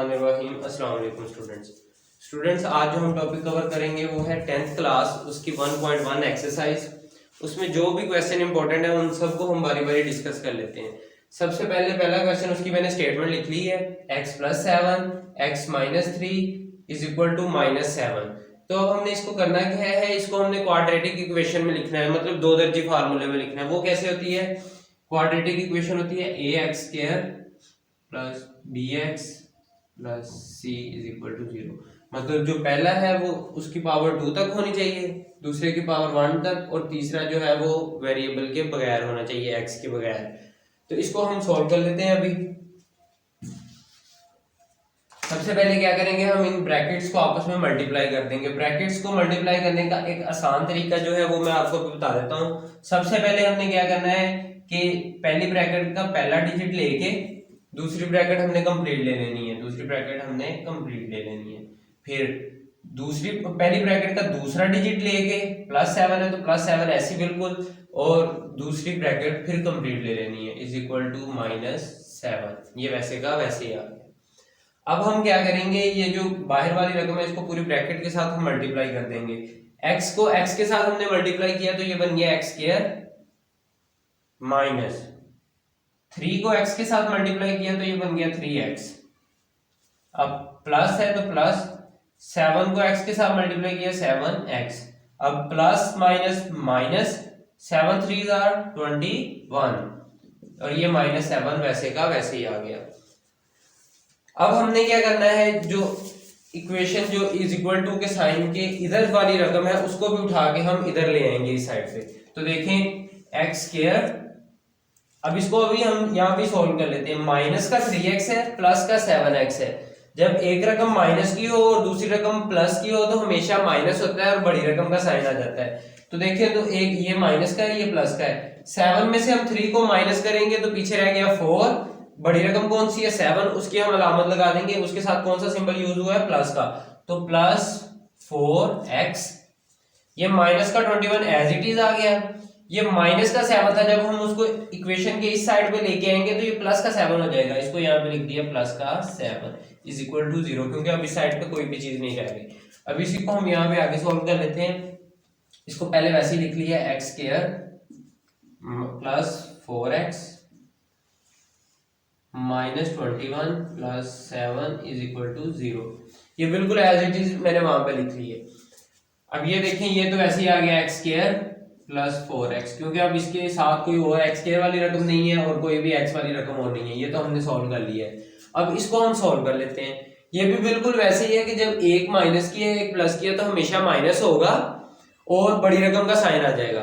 बिस्मिल्लाहिर्रहमानिर्रहीम। अस्सलाम वालेकुम स्टूडेंट्स, आज जो हम टॉपिक कवर करेंगे वो है 10th क्लास, उसकी 1.1 एक्सरसाइज। उसमें जो भी क्वेश्चन इंपॉर्टेंट है उन सबको हम बारी बारी डिस्कस कर लेते हैं। सबसे पहले पहला क्वेश्चन, उसकी मैंने स्टेटमेंट लिख ली है, x + 7 x - 3 = -7। तो अब हमने इसको करना क्या है, इसको हमने क्वाड्रेटिक इक्वेशन में लिखना है, मतलब दो दर्जी फार्मूले में लिखना है। वो कैसे होती है? क्वाड्रेटिक इक्वेशन होती है ax² + bx + c = 0। मतलब जो पहला है वो उसकी पावर 2 तक होनी चाहिए, दूसरे की पावर 1 तक, और तीसरा जो है वो वेरिएबल के बगैर होना चाहिए, x के बगैर। तो इसको हम सॉल्व कर लेते हैं। अभी सबसे पहले क्या करेंगे, हम इन ब्रैकेट्स को आपस में मल्टीप्लाई कर देंगे। ब्रैकेट्स को मल्टीप्लाई करने का एक आसान तरीका जो है वो मैं आपको बता देता हूँ। सबसे पहले हमने क्या करना है कि पहली ब्रैकेट का पहला डिजिट लेके दूसरी ब्रैकेट हमने कंप्लीट ले लेनी है, दूसरी ब्रैकेट हमने कंप्लीट ले लेनी है। फिर दूसरी पहली ब्रैकेट का दूसरा डिजिट लेके +7 है तो +7 ऐसी बिल्कुल, और दूसरी ब्रैकेट फिर कंप्लीट ले लेनी है = -7। ये वैसे का वैसे ही आ गया। अब हम क्या करेंगे, ये जो बाहर वाली रकम है इसको पूरी ब्रैकेट के साथ हम मल्टीप्लाई कर देंगे। x को x के साथ हमने मल्टीप्लाई किया तो ये बन गया x² - 3 को x के साथ मल्टीप्लाई किया तो ये बन गया 3x। अब प्लस है तो प्लस, 7 को x के साथ मल्टीप्लाई किया 7x। अब प्लस माइनस माइनस, 7 3 = 21, और ये -7 वैसे का वैसे ही आ गया। अब हमने क्या करना है, जो इक्वेशन जो = के साइन के इधर वाली रकम है उसको भी उठा के हम इधर ले आएंगे इस साइड से। तो देखें x², अब इसको अभी हम यहाँ भी सॉल्व कर लेते हैं। माइनस का 3x है, प्लस का 7x है। जब एक रकम माइनस की हो और दूसरी रकम प्लस की हो तो हमेशा माइनस होता है और बड़ी रकम का साइन आ जाता है। तो देखिए, तो एक ये माइनस का है, ये प्लस का है। 7 में से हम 3 को माइनस करेंगे तो पीछे रह गया 4। बड़ी रकम कौन सी है? 7, उसकी हम अलामत लगा देंगे। उसके साथ कौन सा सिंबल यूज हुआ है? प्लस का, तो +4x। ये माइनस का 21 एज इट इज आ गया। ये माइनस का 7 था, जब हम उसको इक्वेशन के इस साइड पे लेके आएंगे तो ये प्लस का 7 हो जाएगा। इसको यहाँ पे लिख दिया +7 = 0, क्योंकि अब इस साइड पे कोई भी चीज नहीं रह गई। अब इसी को हम यहाँ पे आगे सॉल्व कर लेते हैं। इसको पहले वैसे ही लिख लिया, x² + 4x - 21 + 7 = 0। ये बिल्कुल एज इट इज मैंने वहां पे लिख ली है। अब ये देखें, ये तो वैसे ही आ गया x² + 4x, क्योंकि अब इसके साथ कोई और x² वाली रकम नहीं है और कोई भी x वाली रकम और नहीं है। ये तो हमने सॉल्व कर लिया है। अब इसको हम सॉल्व कर लेते हैं। ये भी बिल्कुल वैसे ही है कि जब एक माइनस की है एक प्लस की है तो हमेशा माइनस होगा और बड़ी रकम का साइन आ जाएगा।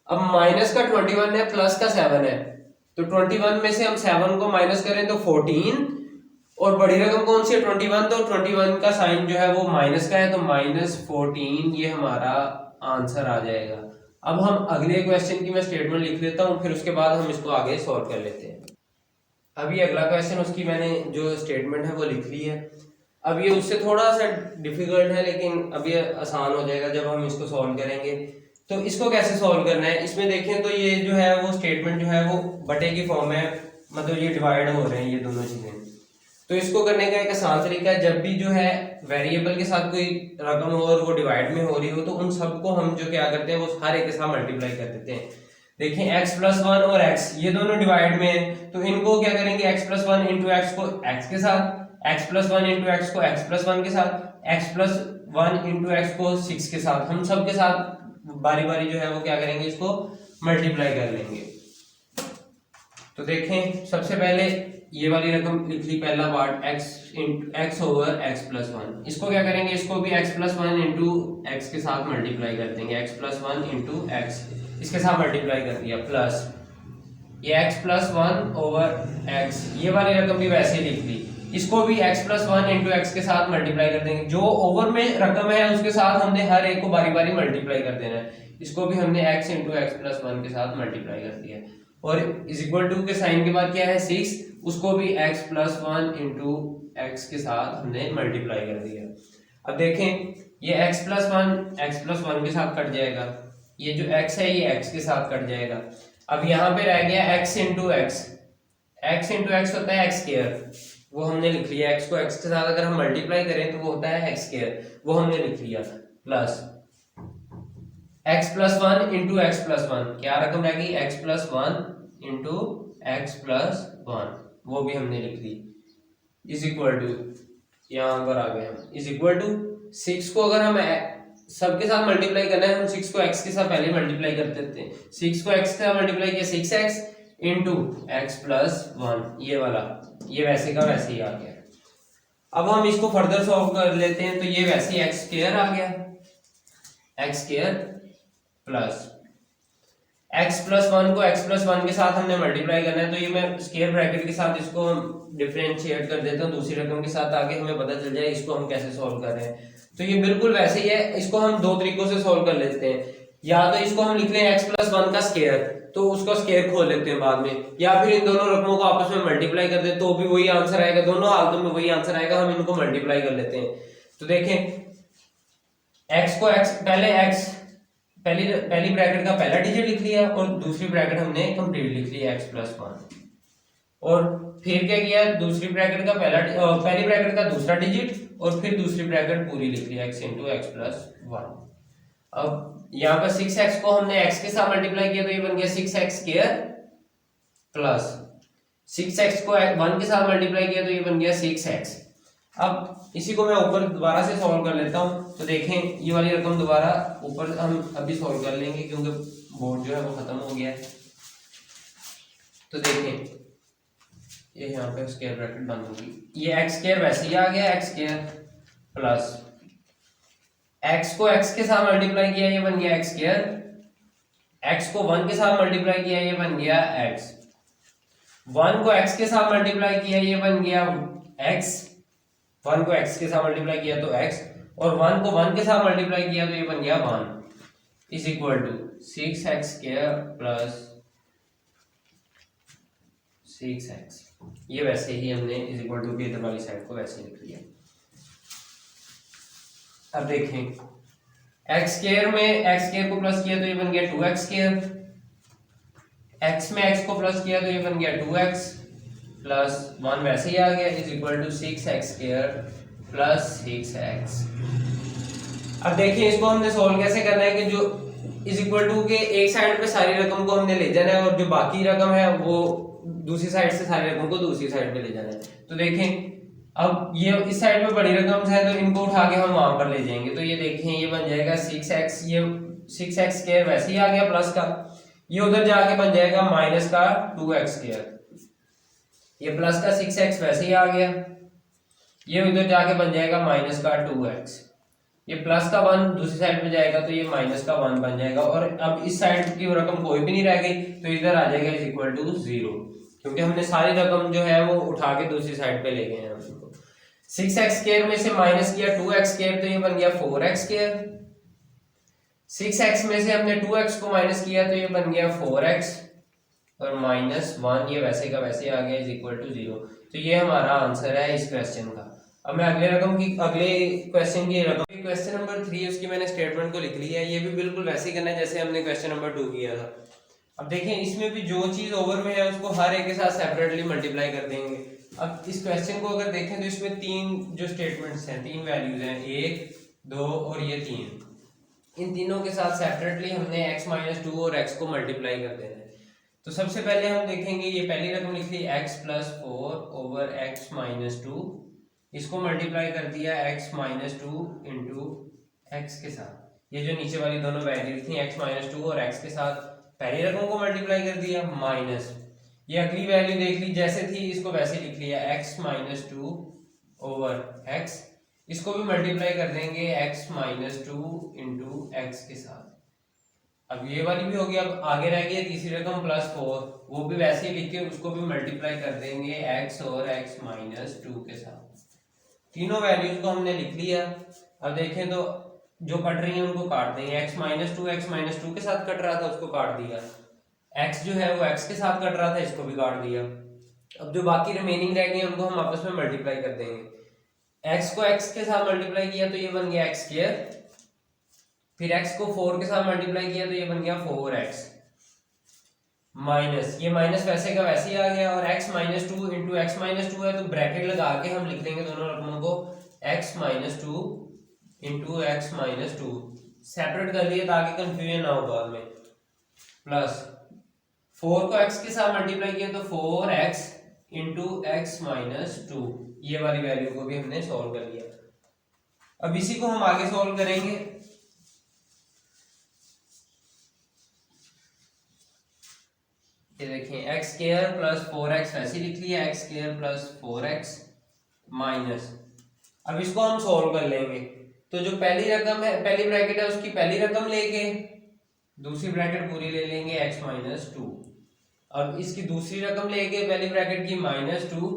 अब माइनस का 21 है, प्लस का 7 है, तो 21 में से हम 7 को माइनस करें तो 14, और बड़ी रकम कौन सी है? 21। तो 21 का साइन जो है वो माइनस का है, तो -14 ये हमारा आंसर आ जाएगा। अब हम अगले क्वेश्चन की मैं स्टेटमेंट लिख लेता हूँ, फिर उसके बाद हम इसको आगे सॉल्व कर लेते हैं। अब ये अगला क्वेश्चन, उसकी मैंने जो स्टेटमेंट है वो लिख ली है। अब ये उससे थोड़ा सा डिफिकल्ट है, लेकिन अब ये आसान हो जाएगा जब हम इसको सॉल्व करेंगे। तो इसको कैसे सॉल्व करना है, इसमें देखें तो ये जो है वो स्टेटमेंट जो है वो बटे की फॉर्म है, मतलब ये डिवाइड हो रहे हैं ये दोनों चीजें। तो इसको करने का एक आसान तरीका है, जब भी जो है वेरिएबल के साथ कोई रकम हो और वो डिवाइड में हो रही हो तो उन सबको हम जो क्या करते हैं वो हर एक के साथ मल्टीप्लाई कर देते हैं। देखिए, x + 1 और x ये दोनों डिवाइड में है, तो इनको क्या करेंगे, x + 1 × x को x के साथ, x + 1 × x को x + 1 के साथ, x + 1 × x को 6 के साथ, हम सब के साथ बारी बारी जो है वो क्या करेंगे, इसको मल्टीप्लाई कर लेंगे। तो देखें, सबसे पहले ये वाली रकम लिख ली, पहला पार्ट x/x + 1। इसको क्या करेंगे, इसको भी x + 1 × x के साथ मल्टीप्लाई कर देंगे। x + 1 × x इसके साथ मल्टीप्लाई कर दिया, प्लस ये x + 1/x, ये वाली रकम भी वैसे ही लिख दी। इसको भी x + 1 × x के साथ मल्टीप्लाई कर देंगे। जो ओवर में रकम है उसके साथ हमने हर एक को बारी बारी मल्टीप्लाई कर देना है। इसको भी हमने x × x + 1 के साथ मल्टीप्लाई कर दिया, और = के साइन के बाद क्या है 6, उसको भी x + 1 × x के साथ हमने मल्टीप्लाई कर दिया। अब देखें, ये x + 1 के साथ कट जाएगा, ये जो x है ये x के साथ कट जाएगा। अब यहाँ पे रह गया x × x, x × x होता है x², वो हमने लिख लिया, एक्स को एक्स के साथ अगर हम मल्टीप्लाई करें तो वो होता है एक्स स्क्वायर, वो हमने लिख लिया, plus x plus one into X plus one, क्या रकम रहेगी, x plus one into X plus one, वो भी हमने लिख ली, इज इक्वल टू, यहाँ पर आ गए हम, इज इक्वल टू 6 को अगर हम सबके साथ मल्टीप्लाई करना है, हम 6 को x के साथ पहले मल्टीप्लाई कर देते हैं, 6 को x के साथ मल्टीप्लाई किया 6x into X plus one, ये वाला, ये वैसे का वैसे ही आ गया। अब हम इसको फर्दर सॉल्व कर लेते हैं, तो ये वैसे ही एक्स स्क्वायर आ गया, x square plus x plus one को एक्स प्लस वन के साथ हमने मल्टीप्लाई करना है, तो ये मैं स्क्वायर ब्रैकेट के साथ इसको हम डिफरेंशिएट कर देता हूँ दूसरी रकम के साथ, आगे हमें पता चल जाए इसको हम कैसे सॉल्व कर रहे हैं। तो ये बिल्कुल वैसे ही है, इसको हम दो तरीकों से सॉल्व कर लेते हैं, या तो इसको हम लिख लें एक्स प्लस वन का स्क्वायर, तो उसका स्क्वायर खोल लेते हैं बाद में, या फिर इन दोनों रकमों को आपस में मल्टीप्लाई कर दे तो भी वही आंसर आएगा, दोनों हालतों में वही आंसर आएगा, हम इनको मल्टीप्लाई कर लेते हैं। तो देखें एक्स को एक्स, पहले एक्स पहली ब्रैकेट का पहला डिजिट लिख लिया और दूसरी ब्रैकेट हमने कंप्लीट लिख ली एक्स प्लस वन, और फिर क्या किया, दूसरी ब्रैकेट का पहली ब्रैकेट का दूसरा डिजिट और फिर दूसरी ब्रैकेट पूरी लिख ली X into X plus one. अब यहाँ पर 6x को हमने x के साथ मल्टीप्लाई किया तो ये बन गया 6x स्क्वायर प्लस 6x को 1 के साथ मल्टीप्लाई किया तो ये बन गया 6x। अब इसी को मैं ऊपर दोबारा से सॉल्व कर लेता हूँ, तो देखें ये वाली रकम दोबारा ऊपर हम अभी सॉल्व कर लेंगे क्योंकि बोर्ड जो है वो खत्म हो गया है। तो देखें ये यहाँ पे स्क्वायर ब्रैकेट बंद होगी, ये एक्स स्क्वायर वैसे ही आ गया, एक्स स्क्वायर प्लस एक्स को एक्स के साथ मल्टीप्लाई किया ये बन गया एक्स स्क्वायर, एक्स को 1 के साथ मल्टीप्लाई किया ये बन गया एक्स, 1 को एक्स के साथ मल्टीप्लाई किया ये बन गया एक्स, 1 को एक्स के साथ मल्टीप्लाई किया तो एक्स, और 1 को 1 के साथ मल्टीप्लाई किया तो ये बन गया 1 is equal to 6x square plus 6x। ये वैसे ही हमने इज इक्वल टू की इधर वाली साइड को वैसे लिख लिया। अब देखें एक्स स्क्वायर में एक्स स्क्वायर को प्लस किया तो ये बन गया 2x स्क्वायर, एक्स में एक्स को प्लस किया तो ये बन गया 2x प्लस 1 वैसे ही आ गया is equal to 6x square plus 6x। अब देखिए इसको हमने सॉल्व कैसे करना है कि जो इज इक्वल टू के एक साइड पे सारी रकम को हमने ले जाना है और जो बाकी रकम है वो दूसरी साइड से सारी रकम को दूसरी साइड पे ले जाना है। तो देखें अब ये इस साइड में बड़ी रकम है तो इनको उठा के हम वहां पर ले जाएंगे, तो ये देखें ये बन जाएगा 6x, ये 6x स्क्वायर वैसे ही आ गया प्लस का, ये उधर जाके बन जाएगा माइनस का 2x स्क्वायर, ये प्लस का 6x वैसे ही आ गया, ये उधर जाके बन जाएगा माइनस का 2x, ये प्लस का 1 दूसरी साइड में जाएगा तो ये माइनस का 1 बन जाएगा, और अब इस साइड की रकम कोई भी नहीं रह गई तो इधर आ जाएगा इज इक्वल टू 0, क्योंकि हमने सारी रकम जो है वो उठा के दूसरी साइड पे ले गए हैं। 6x स्क्वायर में से माइनस किया 2x स्क्वायर तो ये बन गया 4x स्क्वायर, 6x में से हमने 2x को माइनस किया तो ये बन गया 4x, और माइनस 1 ये वैसे का वैसे आ गया इज इक्वल टू 0। तो ये हमारा आंसर है इस क्वेश्चन का। अब मैं अगले क्वेश्चन की रकम, क्वेश्चन नंबर 3 उसकी मैंने स्टेटमेंट को लिख लिया है, ये भी बिल्कुल वैसे ही करना है जैसे हमने क्वेश्चन नंबर 2 किया था। अब देखें इसमें भी जो चीज ओवर में है उसको हर एक के साथ सेपरेटली मल्टीप्लाई कर देंगे। अब इस क्वेश्चन को अगर देखें तो इसमें 3 जो स्टेटमेंट्स हैं, 3 वैल्यूज हैं, 1 2 और ये 3, इन तीनों के साथ सेपरेटली हमने x - 2 और x को मल्टीप्लाई कर देना है। तो सबसे पहले हम देखेंगे ये पहली रकम लिख ली x + 4 ओवर x - 2, इसको मल्टीप्लाई कर दिया x - 2 इंटू x के साथ, ये जो नीचे वाली दोनों वैल्यू थी x - 2 और x के साथ पहली रकम को मल्टीप्लाई कर दिया, माइनस ये अगली वैल्यू देख ली जैसे थी इसको वैसे लिख लिया x - 2 ओवर x, इसको भी मल्टीप्लाई कर देंगे x - 2 इंटू x के साथ। अब ये वाली भी हो गई। अब आगे रह गई तीसरी रकम +4, वो भी वैसे ही लिख के उसको भी मल्टीप्लाई कर देंगे x और x - 2 के साथ। तीनों वैल्यूज को हमने लिख लिया। अब देखें तो जो कट रही है उनको काट देंगे, x - 2 के साथ कट रहा था उसको काट दिया, x जो है वो x के साथ कट रहा था इसको भी काट दिया। अब जो बाकी रिमेनिंग रह गई उनको हम आपस में मल्टीप्लाई कर देंगे। x को x के साथ मल्टीप्लाई किया तो ये बन गया x स्क्वायर, फिर x को 4 के साथ मल्टीप्लाई किया तो ये बन गया 4x, माइनस, ये माइनस वैसे का वैसे ही आ गया, और x minus two into x minus two है तो ब्रैकेट लगा के हम लिख लेंगे दोनों रकमों को x minus two into x minus two, separate कर दिए ताकि कंफ्यूजन ना हो बाद में, प्लस 4 को x के साथ मल्टीप्लाई किया तो 4x into x minus two, ये वाली वैल्यू को भी हमने सॉल्व कर लिया। अब इसी को हम आगे सॉल्व करेंगे। ये देखें एक्स स्क्वायर प्लस 4x वैसे लिख लिया, x square plus 4x minus, अब इसको हम सॉल्व कर लेंगे। तो जो पहली रकम है, पहली ब्रैकेट है, उसकी पहली रकम लेके दूसरी ब्रैकेट पूरी ले लेंगे x माइनस टू। अब इसकी दूसरी रकम लेके पहली ब्रैकेट की माइनस टू,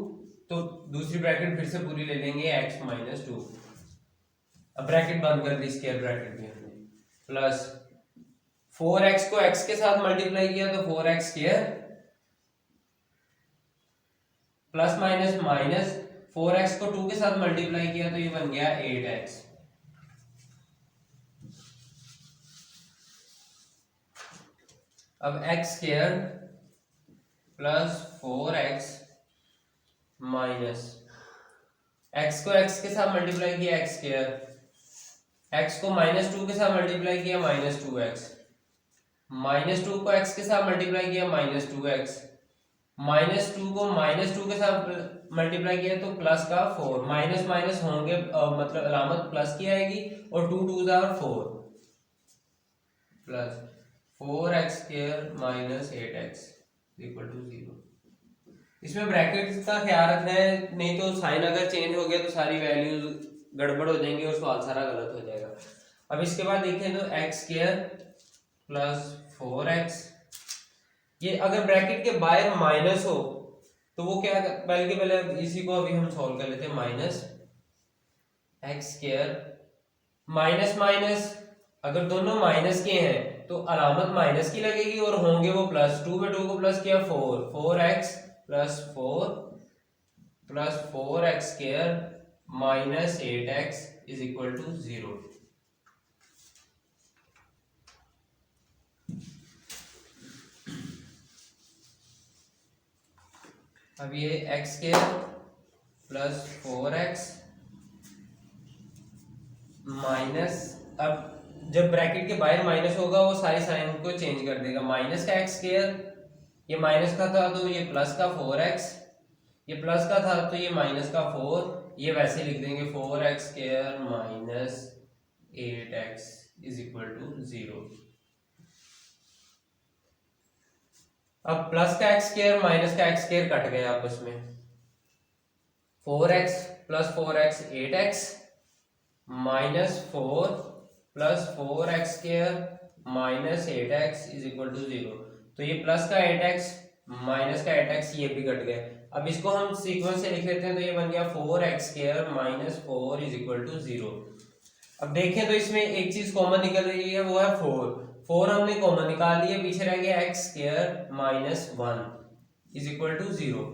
तो दूसरी ब्रैकेट फिर से पूरी ले लेंगे x माइनस टू। अब ब्रैकेट बंद कर दी स्क्वायर ब्रैकेट भी हमने, प्लस 4x को x के साथ मल्टीप्लाई किया तो 4x square, plus minus minus 4x को 2 के साथ मल्टीप्लाई किया तो ये बन गया 8x। अब x square plus 4x minus, x को x के साथ मल्टीप्लाई किया x स्क्वायर, x को माइनस 2 के साथ मल्टीप्लाई किया माइनस 2x, माइनस 2 को x के साथ मल्टीप्लाई किया माइनस 2x, माइनस 2 को माइनस 2 के साथ मल्टीप्लाई किया तो प्लस का 4, माइनस माइनस होंगे मतलब अलामत प्लस की आएगी, और 2 2 ज़ा 4 plus 4x square minus 8x equal to 0। इसमें ब्रैकेट का ख्याल रखना है, नहीं तो साइन अगर चेंज हो गया तो सारी वैल्यूज गड़बड़ हो जाएंगी और सवाल सारा गलत हो जाएगा। अब इसके बाद देखें तो x स्क्वायर प्लस 4x, ये अगर ब्रैकेट के बाहर माइनस हो तो वो क्या, पहले इसी को अभी हम सॉल्व कर लेते हैं। Minus x square minus minus, अगर दोनों माइनस के हैं तो अलामत माइनस की लगेगी और होंगे वो प्लस, 2 में 2 को प्लस किया 4x plus 4 plus 4x square minus 8x is equal to 0। अब ये x square plus 4x minus, अब जब ब्रैकेट के बाहर माइनस होगा वो सारी साइन को चेंज कर देगा, माइनस का x स्क्वायर, ये माइनस का था तो ये प्लस का 4x, ये प्लस का था तो ये माइनस का 4, ये वैसे लिख देंगे 4x square minus 8x is equal to 0। अब प्लस का एक्स स्क्वायर माइनस का एक्स स्क्वायर कट गए आपस में, 4x plus 4x 8x minus 4 plus 4x square minus 8x is equal to 0। तो ये प्लस का 8x माइनस का 8x ये भी कट गए। अब इसको हम सीक्वेंस से लिख लेते हैं तो ये बन गया 4x square minus 4 is equal to 0। अब देखें तो इसमें एक चीज कॉमन निकल रही है, वो है 4 हमने कॉमन निकाल लिया, पीछे रह गया x square minus 1 is equal to 0।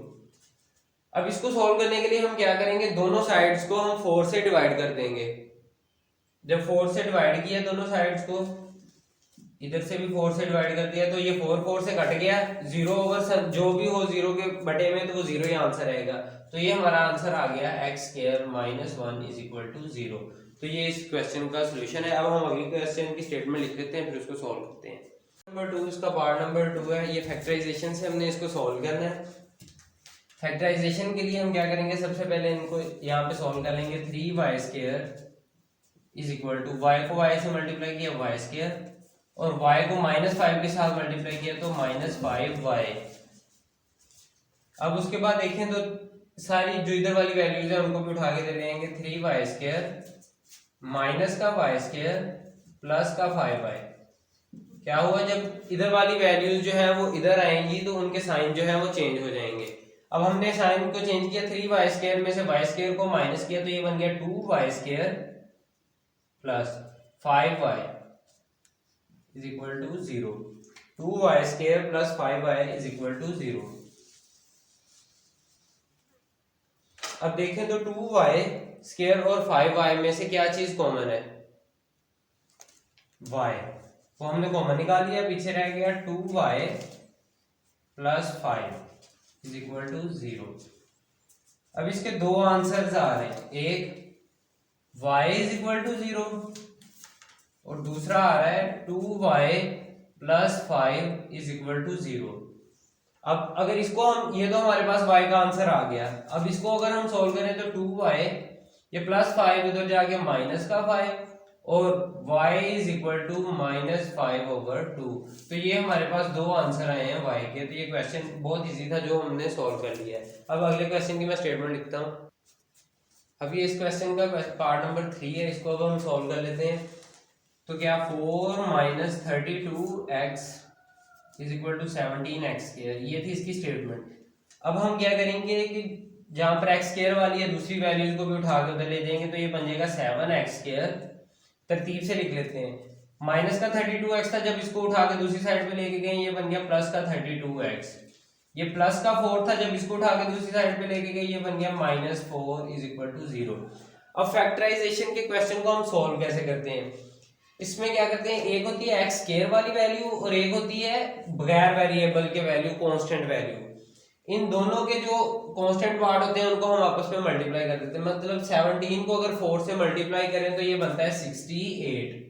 अब इसको सॉल्व करने के लिए हम क्या करेंगे, दोनों साइड्स को हम 4 से डिवाइड कर देंगे। जब 4 से डिवाइड किया दोनों साइड्स को, इधर से भी 4 से डिवाइड कर दिया तो ये 4 से कट गया, 0 ओवर जो भी हो 0 के बटे में तो वो 0 ही आंसर रहेगा। तो ये हमारा आंसर आ गया x square minus 1 is equal to 0। तो ये इस क्वेश्चन का सोल्यूशन है। अब हम अगले क्वेश्चन की स्टेटमेंट लिख लेते हैं, फिर उसको सॉल्व करते हैं। नंबर 2, इसका पार्ट नंबर 2 है, ये फैक्टराइजेशन से हमने इसको सॉल्व करना है। फैक्टराइजेशन के लिए हम क्या करेंगे, सबसे पहले इनको यहाँ पे सॉल्व कर लेंगे। 3y square is equal to, y को y से मल्टीप्लाई किया y स्क्वायर, और y को -5 के साथ मल्टीप्लाई किया तो -5y। अब उसके बाद देखें तो सारी जो इधर वाली वैल्यूज है उनको भी उठा के दे देंगे। 3y स्क्वायर माइनस का y स्क्वायर प्लस का 5y। क्या हुआ, जब इधर वाली वैल्यूज जो है वो इधर आएंगी तो उनके साइन जो है वो चेंज हो जाएंगे। अब हमने साइन को चेंज किया, 3y स्क्वायर में से y स्क्वायर को माइनस किया तो ये बन गया 2y square plus 5y is equal to 0। 2y square plus 5y is equal to 0। अब देखें तो 2y स्क्वायर और 5y में से क्या चीज कॉमन है, y, वो हमने कॉमन निकाल लिया, पीछे रह गया 2y plus 5 is equal to 0। अब इसके दो आंसर्स आ रहे हैं, एक y इज इक्वल टू 0 और दूसरा आ रहा है 2y plus 5 is equal to 0। अब अगर इसको हम, ये तो हमारे पास y का आंसर आ गया, अब इसको अगर हम सोल्व करें तो 2y, ये प्लस 5 उधर जाके माइनस का 5 और y is equal to minus 5/2। तो ये हमारे पास दो आंसर आए हैं y के। तो ये क्वेश्चन बहुत इजी था जो हमने सॉल्व कर लिया है। अब अगले क्वेश्चन की मैं स्टेटमेंट लिखता हूँ। अब ये इस क्वेश्चन का पार्ट नंबर 3 है, इसको अब हम सॉल्व कर लेते हैं। तो क्या 4 minus 32x is equal to 17x², ये थी इसकी स्टेटमेंट। अब हम क्या करेंगे कि जहां पर x² वाली है दूसरी वैल्यूज को भी उठा के उधर ले जाएंगे, तो ये बन जाएगा 7x²। तरतीब से लिख लेते हैं। माइनस का 32x था, जब इसको उठा के दूसरी साइड पे लेके गए ये बन गया प्लस का 32x। ये प्लस का 4 था, जब इसको उठा के दूसरी साइड पे लेके गए ये बन गया माइनस 4 इज इक्वल टू 0। अब फैक्टराइजेशन के क्वेश्चन को हम सॉल्व कैसे करते हैं, इसमें क्या करते हैं, एक होती है x² वाली वैल्यू और एक होती है बगैर वेरिएबल के वैल्यू, कांस्टेंट वैल्यू। इन दोनों के जो कांस्टेंट पार्ट होते हैं उनको हम आपस में मल्टीप्लाई कर देते हैं। मतलब 17 को अगर 4 से मल्टीप्लाई करें तो ये बनता है 68।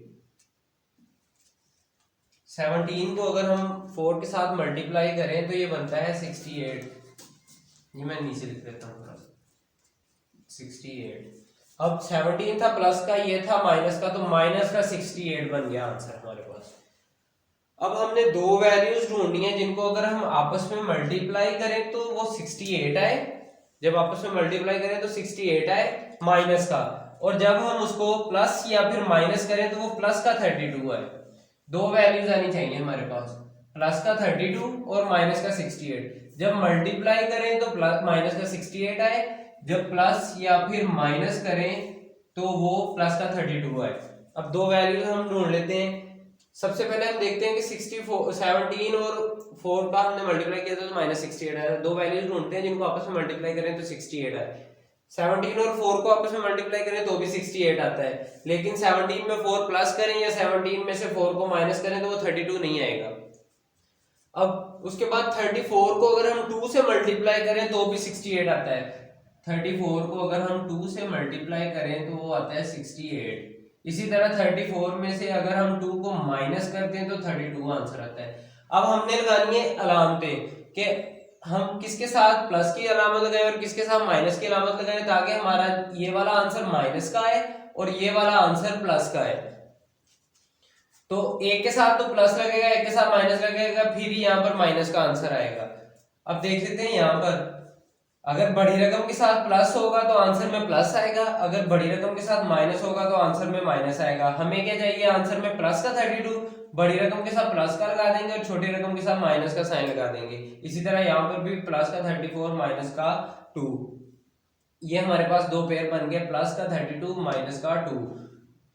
17 को अगर हम 4 के साथ मल्टीप्लाई करें तो ये बनता है 68। ये मैं नीचे लिख देता हूँ थोड़ा, 68। अब 17 था प्लस का, ये था माइनस का, तो माइनस का 68 बन गया आंसर हमारे पास। अब हमने दो वैल्यूज ढूंढनी है जिनको अगर हम आपस में मल्टीप्लाई करें तो वो 68 आए, जब आपस में मल्टीप्लाई करें तो 68 आए माइनस का, और जब हम उसको प्लस या फिर माइनस करें तो वो प्लस का 32 आए। दो वैल्यूज आनी चाहिए हमारे पास, प्लस का 32 और माइनस का 68। जब मल्टीप्लाई करें तो प्लस माइनस का 68 आए, जब प्लस या फिर माइनस करें तो वो प्लस का 32 आए। अब दो वैल्यूज हम ढूंढ लेते हैं। सबसे पहले हम देखते हैं कि 17 और 4 का हमने मल्टीप्लाई किया था तो माइनस 68 आया। दो वैल्यूज ढूंढते हैं जिनको आपस में मल्टीप्लाई करें तो 68 आए। 17 और 4 को आपस में मल्टीप्लाई करें तो भी 68 आता है, लेकिन 17 में 4 प्लस करें या 17 में से 4 को माइनस करें तो वो 32 नहीं आएगा। अब उसके बाद 34 को अगर हम 2 से मल्टीप्लाई करें तो भी 68 आता है। 34 को अगर हम 2 से मल्टीप्लाई करें तो वो आता है 68। इसी तरह 34 में से अगर हम 2 को माइनस करते हैं तो 32 आंसर आता है। अब हमने लगानी है अलामतें कि हम किसके साथ प्लस की अलामत लगाएं और किसके साथ माइनस की अलामत लगाएं, ताकि हमारा ये वाला आंसर माइनस का आए और ये वाला आंसर प्लस का आए। तो एक के साथ तो प्लस लगेगा, एक के साथ माइनस लगेगा, फिर यहाँ पर माइनस का आंसर आएगा। अब देख लेते हैं यहाँ पर, अगर बड़ी रकम के साथ प्लस होगा तो आंसर में प्लस आएगा, अगर बड़ी रकम के साथ माइनस होगा तो आंसर में माइनस आएगा। हमें क्या चाहिए, आंसर में प्लस का 32, बड़ी रकम के साथ प्लस का लगा देंगे और छोटी रकम के साथ माइनस का साइन लगा देंगे। इसी तरह यहाँ पर भी प्लस का 34 माइनस का 2, ये हमारे पास दो पेयर बन गए, प्लस का 32 माइनस का 2,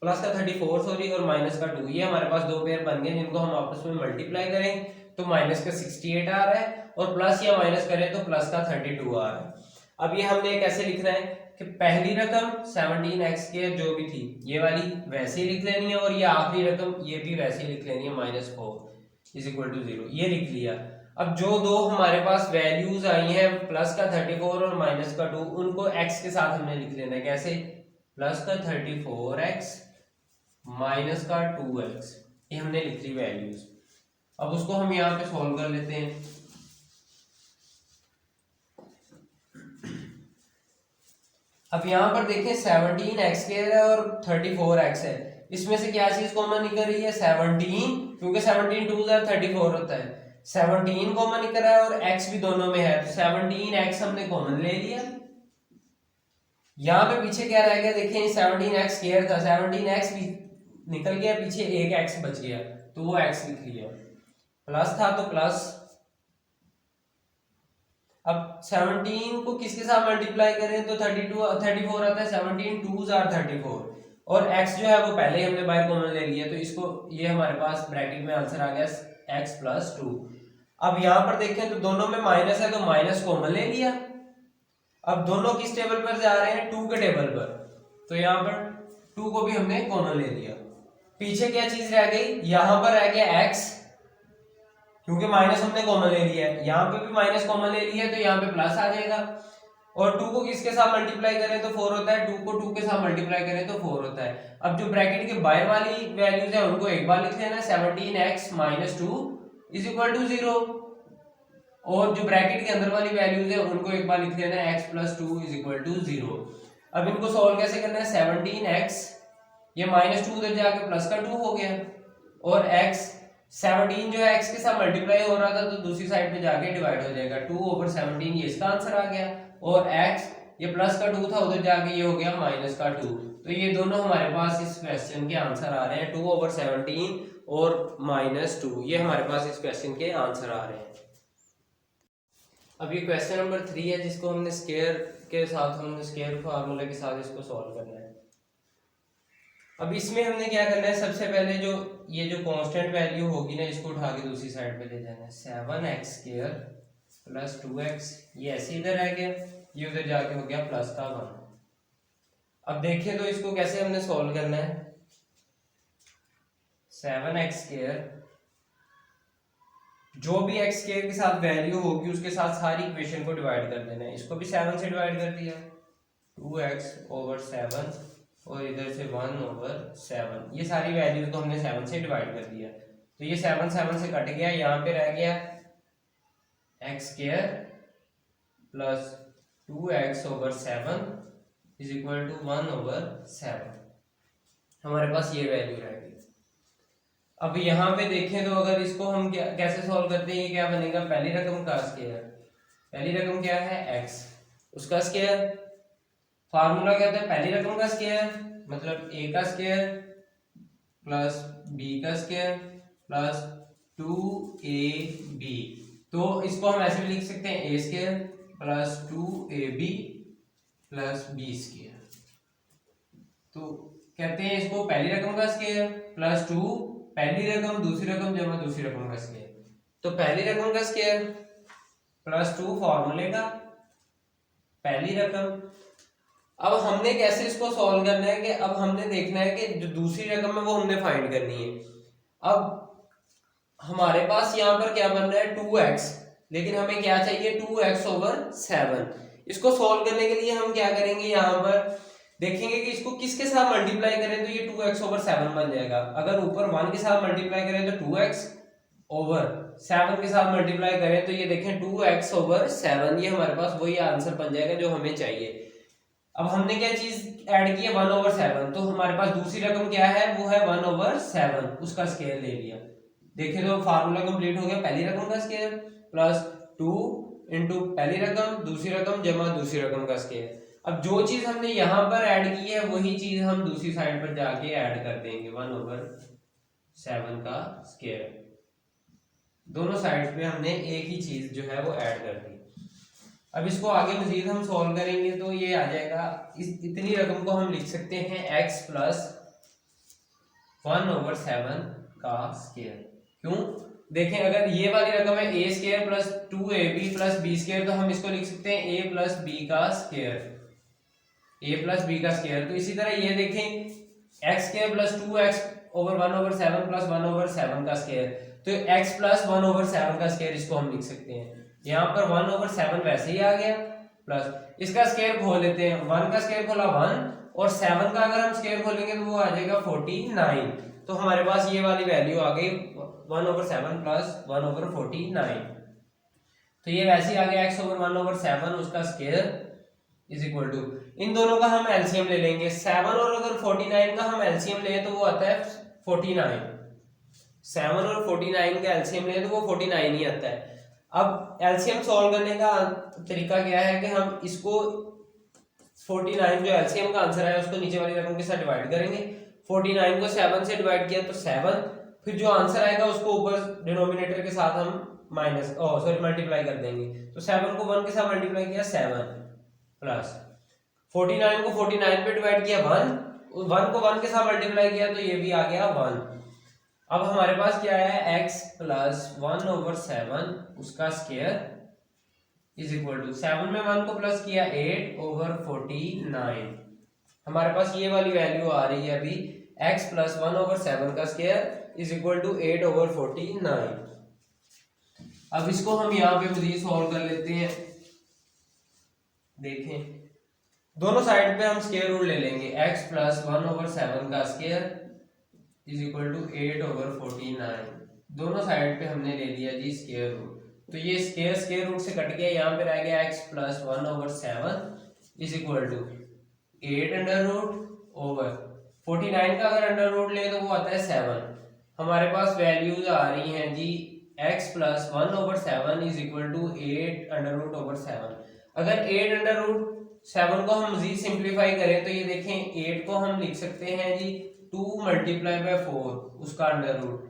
प्लस का 34 सॉरी और माइनस का 2, ये हमारे पास दो पेयर बन गए जिनको हम आपस में मल्टीप्लाई करें तो माइनस का 68 आ रहा है और प्लस या माइनस करें तो प्लस का 32 आ रहा है। अब ये हमने कैसे लिखना है कि पहली रकम 17x² जो भी थी ये वाली वैसे ही लिख लेनी है और ये आखिरी रकम ये भी वैसे ही लिख लेनी है, -4 इज इक्वल टू 0, ये लिख लिया। अब जो दो हमारे पास वैल्यूज आई हैं प्लस का 34 और माइनस का 2, उनको x के साथ हमने लिख लेना है। कैसे, प्लस का 34x माइनस का 2x, ये हमने लिख ली वैल्यूज। अब उसको हम यहाँ पे सॉल्व कर लेते हैं। अब यहाँ पर देखें 17x² है और 34x है, इसमें से क्या चीज कॉमन निकल रही है, 17, क्योंकि 17 2 34 होता है, 17 कॉमन निकल रहा है और x भी दोनों में है, तो 17x हमने कॉमन ले लिया। यहाँ पे पीछे क्या रह गया, देखें 17x² था, 17x भी निकल गया, पीछे एक x बच गया तो वो x लिख लिया, प्लस था तो प्लस। अब 17 को किसके साथ मल्टीप्लाई करें तो 34 आता है, 17 2s are 34 और x जो है वो पहले ही हमने बाहर कॉमन ले लिया, तो इसको ये हमारे पास ब्रैकेट में आंसर आ गया x + 2। अब यहाँ पर देखें तो दोनों में माइनस है तो माइनस कॉमन ले लिया। अब दोनों किस टेबल पर जा रहे हैं, 2 के टेबल पर, तो यहाँ पर 2 को भी हमने कॉमन ले लिया। पीछे क्या चीज रह गई, यहाँ पर रह गया x, क्योंकि माइनस हमने कॉमन ले लिया है, यहाँ पे भी माइनस कॉमन ले लिया है तो यहाँ पे प्लस आ जाएगा। और 2 को किसके साथ मल्टीप्लाई करें तो 4 होता है, 2 को 2 के साथ मल्टीप्लाई करें तो 4 होता है। अब जो ब्रैकेट के बाहर वाली वैल्यूज है उनको एक बार लिख लेना, 17x - 2 = 0, और जो ब्रैकेट के अंदर वाली वैल्यूज है उनको एक बार लिख लेना, x + 2 = 0। अब इनको सॉल्व कैसे करना है, 17x ये -2 उधर जाके प्लस का 2 हो गया, और x 17 जो है x के साथ मल्टीप्लाई हो रहा था तो दूसरी साइड पे जाके डिवाइड हो जाएगा, 2/17 ये इसका आंसर आ गया, और x ये प्लस का 2 था उधर जाके ये हो गया माइनस का 2। तो ये दोनों हमारे पास इस क्वेश्चन के आंसर आ रहे हैं, 2/17 और -2, ये हमारे पास इस क्वेश्चन के आंसर आ रहे हैं। अब ये क्वेश्चन नंबर 3 है जिसको हमने स्क्वायर के साथ, हमने स्क्वायर फार्मूले के साथ इसको सॉल्व करना है। अब इसमें हमने क्या करना है, सबसे पहले जो ये जो कांस्टेंट वैल्यू होगी ना इसको उठा के दूसरी साइड पे ले जाना है, 7x² + 2x, ये ऐसे इधर रह गया, ये उधर जाके हो गया प्लस का 1। अब देखें तो इसको कैसे हमने सॉल्व करना है, 7x², जो भी x² के साथ वैल्यू होगी उसके साथ सारी इक्वेशन को डिवाइड कर देना है। इसको भी 7 से डिवाइड कर दिया, 2x/7 और इधर से 1/7, ये सारी वैल्यूज को हमने 7 से डिवाइड कर दिया, तो ये 7 7 से कट गया, यहाँ पे रह गया x² + 2x/7 = 1/7, हमारे पास ये वैल्यू रह गई। अब यहाँ पे देखें तो अगर इसको हम कैसे सॉल्व करते हैं, ये क्या बनेगा, पहली रकम का स्क्वायर, पहली रकम क्या है x, उसका स्क्वायर, फार्मूला क्या होता है, पहली रकम का स्क्वायर मतलब a का स्क्वायर प्लस b का स्क्वायर प्लस 2ab, तो इसको हम ऐसे भी लिख सकते हैं a² + 2ab + b²। तो कहते हैं इसको पहली रकम का स्क्वायर प्लस 2 पहली रकम दूसरी रकम जमा दूसरी रकम का स्क्वायर, तो पहली रकम का स्क्वायर प्लस 2 फॉर्मूले का पहली रकम। अब हमने कैसे इसको सॉल्व करना है कि अब हमने देखना है कि जो दूसरी रकम है वो हमने फाइंड करनी है। अब हमारे पास यहाँ पर क्या बन रहा है 2x, लेकिन हमें क्या चाहिए 2x/7। इसको सॉल्व करने के लिए हम क्या करेंगे, यहाँ पर देखेंगे कि इसको किसके साथ मल्टीप्लाई करें तो ये 2x/7 बन जाएगा। अगर ऊपर 1 के साथ मल्टीप्लाई करें तो 2x/7 के साथ मल्टीप्लाई करें तो ये देखें 2x/7, ये हमारे पास वही आंसर बन जाएगा जो हमें चाहिए। अब हमने क्या चीज ऐड की है 1/7, तो हमारे पास दूसरी रकम क्या है, वो है 1/7, उसका स्क्वायर ले लिया। देखें तो फार्मूला कंप्लीट हो गया, पहली रकम का स्क्वायर प्लस 2 इंटू पहली रकम दूसरी रकम जमा दूसरी रकम का स्क्वायर। अब जो चीज हमने यहाँ पर ऐड की है वही चीज हम दूसरी साइड पर जाके ऐड कर देंगे, 1/7 का स्क्वायर, दोनों साइड पे हमने एक ही चीज जो है वो ऐड कर दी। अब इसको आगे मजीद हम सॉल्व करेंगे तो ये आ जाएगा, इतनी रकम को हम लिख सकते हैं x + 1/7 का स्क्वायर। क्यों, देखें अगर ये वाली रकम है a² + 2ab + b², तो हम इसको लिख सकते हैं a + b का स्क्वायर, a + b का स्क्वायर। तो इसी तरह ये देखें x² + 2x/1/7 + 1/7 का स्क्वायर, तो x + 1/7 का स्क्वायर इसको हम लिख सकते हैं। यहाँ पर 1/7 वैसे ही आ गया, प्लस इसका स्क्वायर खोल लेते हैं, 1 का स्क्वायर खोला 1 और 7 का अगर हम स्क्वायर खोलेंगे तो वो आ जाएगा 49, तो हमारे पास ये वाली वैल्यू आ गई 1/7 + 1/49। तो ये वैसे ही आ गया x/1/7 उसका स्क्वायर = इन दोनों का हम एलसीएम ले लेंगे, 7 और अगर 49 का हम एलसीएम ले तो वो आता है 49, 7 और 49 का एलसीएम ले तो वो 49 ही आता है। अब एलसीएम सॉल्व करने का तरीका क्या है कि हम इसको 49 जो एलसीएम का आंसर है उसको नीचे वाली रकम के साथ डिवाइड करेंगे, 49 को 7 से डिवाइड किया तो 7, फिर जो आंसर आएगा उसको ऊपर डिनोमिनेटर के साथ हम मल्टीप्लाई कर देंगे, तो 7 को 1 के साथ मल्टीप्लाई किया 7 प्लस 49 को 49 पे डिवाइड किया 1 को 1 के साथ मल्टीप्लाई किया तो ये भी आ गया 1। अब हमारे पास क्या है x + 1/7 उसका स्क्वायर = 7 में 1 को प्लस किया 8/49, हमारे पास ये वाली वैल्यू आ रही है अभी x + 1/7 का स्क्वायर = 8/49। अब इसको हम यहाँ पे मजीद सॉल्व कर लेते हैं। देखें दोनों साइड पे हम स्क्वायर रूट ले लेंगे, x प्लस 1/7 का स्क्वायर इज इक्वल टू 8/49। दोनों साइड पे हमने ले लिया जी स्क्वायर रूट, तो ये स्क्वायर रूट से कट गया, यहाँ पे रह गया x plus 1/7 is equal to 8/49 का अगर अंडर रूट ले तो वो आता है 7। हमारे पास वैल्यूज आ रही हैं जी x plus 1/7 is equal to 8/7। अगर 8/7 को हम मजीद सिंप्लीफाई करें तो ये देखें 8 को हम लिख सकते हैं जी 2 मल्टीप्लाई बाय 4 उसका अंडर रूट,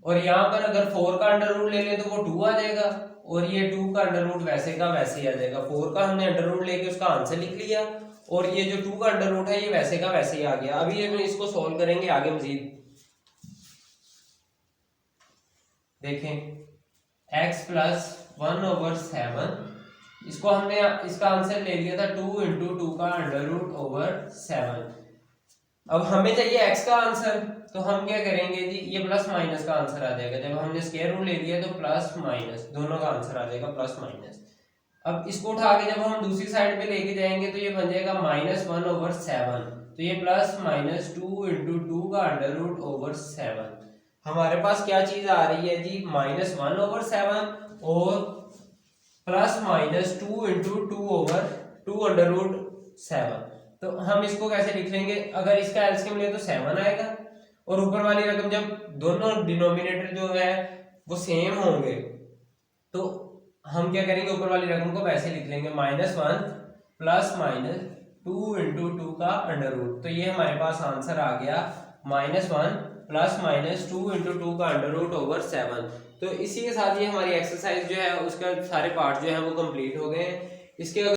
और यहाँ पर अगर 4 का अंडर रूट ले लें तो वो 2 आ जाएगा, और ये 2 का अंडर रूट वैसे का वैसे ही आ जाएगा। 4 का हमने अंडर रूट लेके उसका आंसर लिख लिया, और ये जो 2 का अंडर रूट है ये वैसे का वैसे ही आ गया। अभी हम इसको सॉल्व करेंगे आगे मजीद। देखें x प्लस 1/7, इसको हमने इसका आंसर ले लिया था 2 × 2 का अंडर रूट ओवर 7। अब हमें चाहिए x का आंसर, तो हम क्या करेंगे जी, ये प्लस माइनस का आंसर आ जाएगा। जब हमने स्क्वायर रूट ले लिया तो प्लस माइनस दोनों का आंसर आ जाएगा प्लस माइनस। अब इसको उठा के जब हम दूसरी साइड पे लेके जाएंगे तो ये बन जाएगा -1/7, तो ये प्लस माइनस 2 × 2 का अंडर रूट ओवर 7। हमारे पास क्या चीज आ रही है जी, -1/7 और प्लस माइनस 2 × 2 अंडर रूट 7। तो हम इसको कैसे लिख लेंगे, अगर इसका एलसीएम ले तो 7 आएगा, और ऊपर वाली रकम जब दोनों डिनोमिनेटर जो है वो सेम होंगे तो हम क्या करेंगे, ऊपर वाली रकम को वैसे लिख लेंगे -1 प्लस माइनस 2 × 2 का अंडर रूट। तो ये हमारे पास आंसर आ गया -1 प्लस माइनस 2 × 2 का अंडर रूट ओवर 7। तो इसी के साथ ये हमारी एक्सरसाइज जो है उसका सारे पार्ट जो है वो कंप्लीट हो गए हैं। इसके